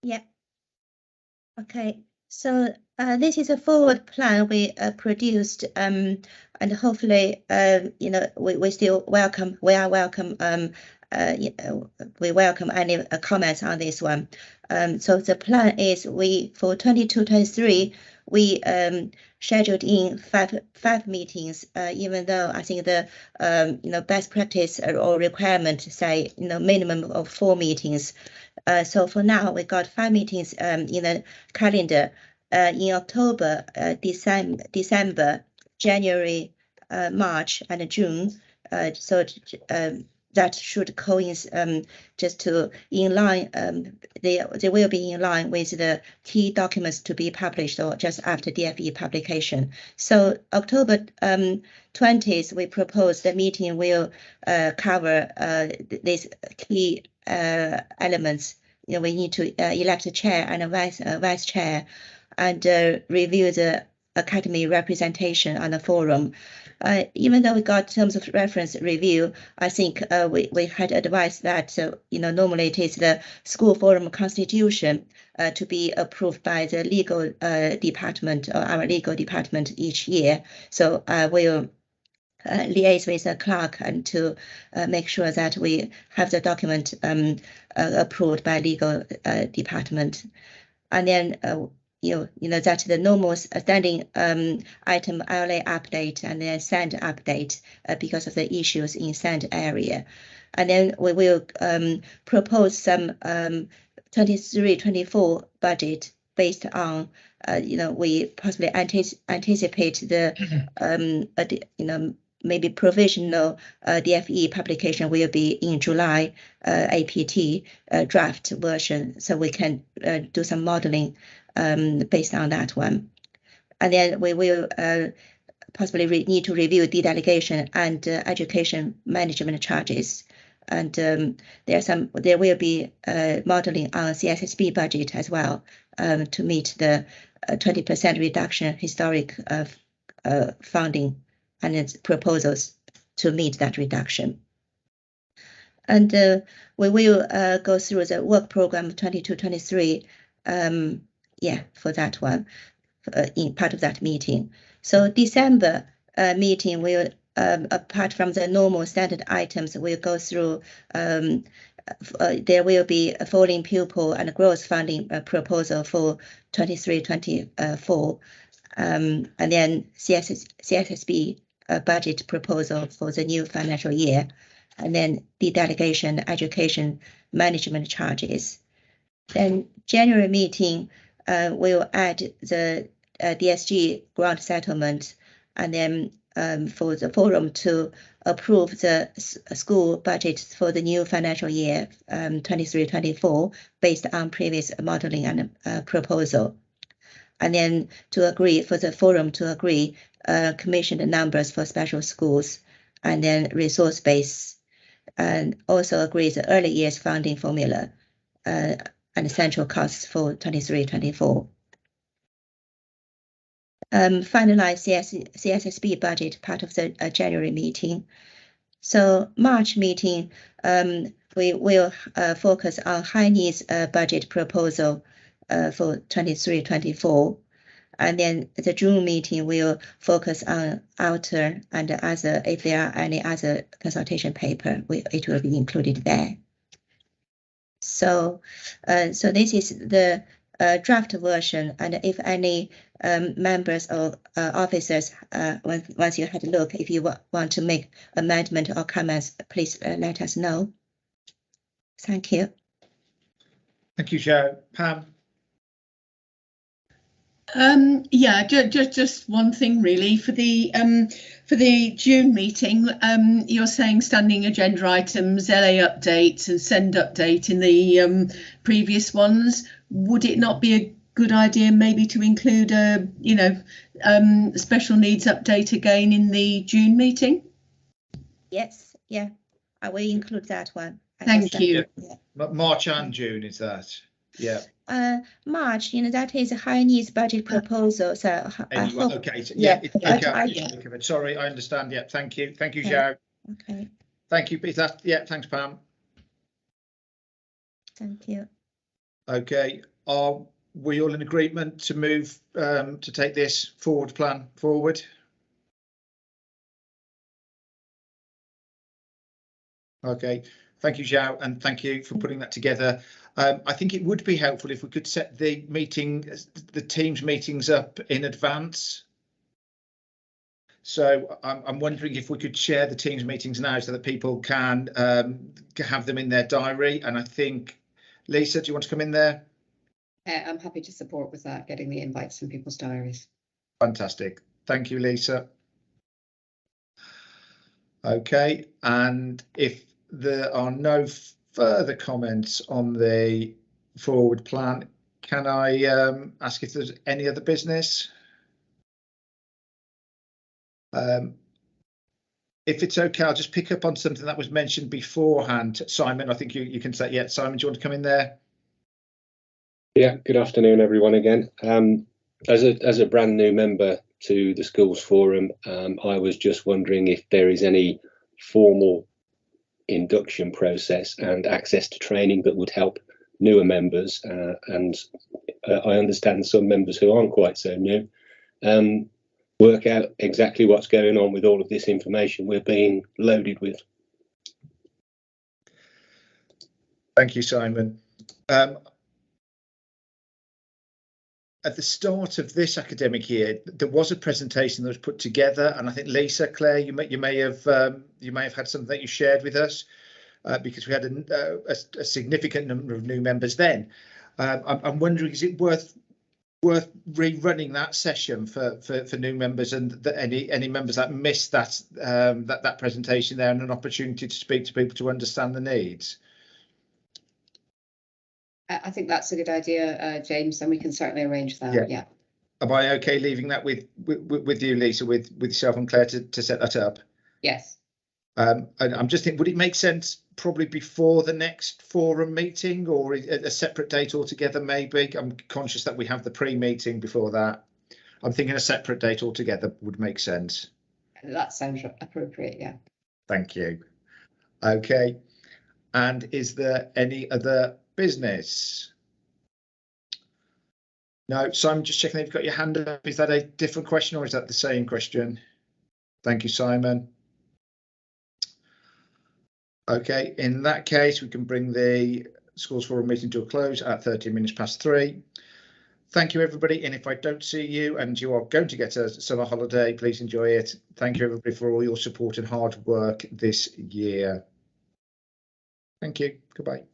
Yeah. Okay. So this is a forward plan we produced, and hopefully, we still welcome. We are welcome. We welcome any comments on this one. So the plan is for 22-23 we scheduled in five meetings, even though I think the best practice or requirement say minimum of 4 meetings. So for now we got 5 meetings in the calendar in October, December, January, March, and June. So that should coincide just to in line. They will be in line with the key documents to be published or just after DFE publication. So October 20th, we propose the meeting will cover these key elements. We need to elect a chair and a vice chair, and review the academy representation on the forum. Even though we got terms of reference review, I think we had advised that normally it is the school forum constitution to be approved by the legal department or our legal department each year. So I will liaise with the clerk and to make sure that we have the document approved by legal department, and then that the normal standing item ILA update and then send update because of the issues in send area. And then we will propose some 23-24 budget based on we possibly anticipate the maybe provisional DFE publication will be in July, APT draft version, so we can do some modeling based on that one. And then we will possibly need to review delegation and education management charges. And there will be modeling on CSSB budget as well to meet the 20% reduction historic funding and its proposals to meet that reduction. And we will go through the work program 22-23 for that one in part of that meeting. So December meeting will, apart from the normal standard items, we'll go through. There will be a falling pupil and growth funding proposal for 23-24, and then CSSB budget proposal for the new financial year, and then the delegation education management charges. Then January meeting will add the DSG grant settlement, and then for the forum to approve the school budget for the new financial year 23-24 based on previous modeling and proposal. And then to agree for the forum to agree commissioned numbers for special schools, and then resource base, and also agree the early years funding formula and central costs for 23-24. Finalize CSSB budget part of the January meeting. So March meeting, we will focus on high needs budget proposal for 23-24. And then the June meeting will focus on outer and other, if there are any other consultation paper, it will be included there. So, so this is the draft version, and if any members or officers, once you had a look, if you want to make amendment or comments, please let us know. Thank you. Thank you, Jo. Pam? Yeah, just one thing really for the June meeting. You're saying standing agenda items, LA updates and send update in the previous ones. Would it not be a good idea maybe to include a special needs update again in the June meeting? Yes, yeah, I will include that one. Thank you. Yeah. March and June, is that? Yeah. March, that is a high needs budget proposal. So anyway, okay. So, yeah. Okay. Sorry, I understand. Yeah. Thank you. Thank you, Zhao. Okay. Thank you, Peter. Yeah. Thanks, Pam. Thank you. Okay. Are we all in agreement to move to take this plan forward? Okay. Thank you, Zhao, and thank you for putting that together. I think it would be helpful if we could set the Teams meetings up in advance. So I'm wondering if we could share the Teams meetings now so that people can have them in their diary. And I think, Lisa, do you want to come in there? I'm happy to support with that, getting the invites in people's diaries. Fantastic. Thank you, Lisa. Okay, and if there are no further comments on the forward plan, can I ask if there's any other business? If it's okay, I'll just pick up on something that was mentioned beforehand. Simon, I think you can say, yeah, Simon, do you want to come in there? Yeah, good afternoon, everyone again. As a brand new member to the Schools Forum, I was just wondering if there is any formal induction process and access to training that would help newer members, and I understand some members who aren't quite so new work out exactly what's going on with all of this information we're being loaded with. Thank you, Simon. At the start of this academic year, there was a presentation that was put together, and I think Lisa, Claire, you may have had something that you shared with us because we had a significant number of new members then. I'm wondering, is it worth rerunning that session for new members and any members that missed that presentation there, and an opportunity to speak to people to understand the needs? I think that's a good idea, James, and we can certainly arrange that. Yeah. Am I okay leaving that with you, Lisa, with yourself and Claire to set that up? Yes. And I'm just thinking, would it make sense probably before the next forum meeting, or a separate date altogether? Maybe. I'm conscious that we have the pre-meeting before that. I'm thinking a separate date altogether would make sense. That sounds appropriate. Yeah. Thank you. Okay. And is there any other business? No, Simon, just checking if you've got your hand up. Is that a different question or is that the same question? Thank you, Simon. Okay, in that case, we can bring the Schools Forum meeting to a close at 13 minutes past 3. Thank you, everybody. And if I don't see you and you are going to get a summer holiday, please enjoy it. Thank you, everybody, for all your support and hard work this year. Thank you. Goodbye.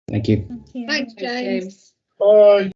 Thank you. Thanks, James. Bye.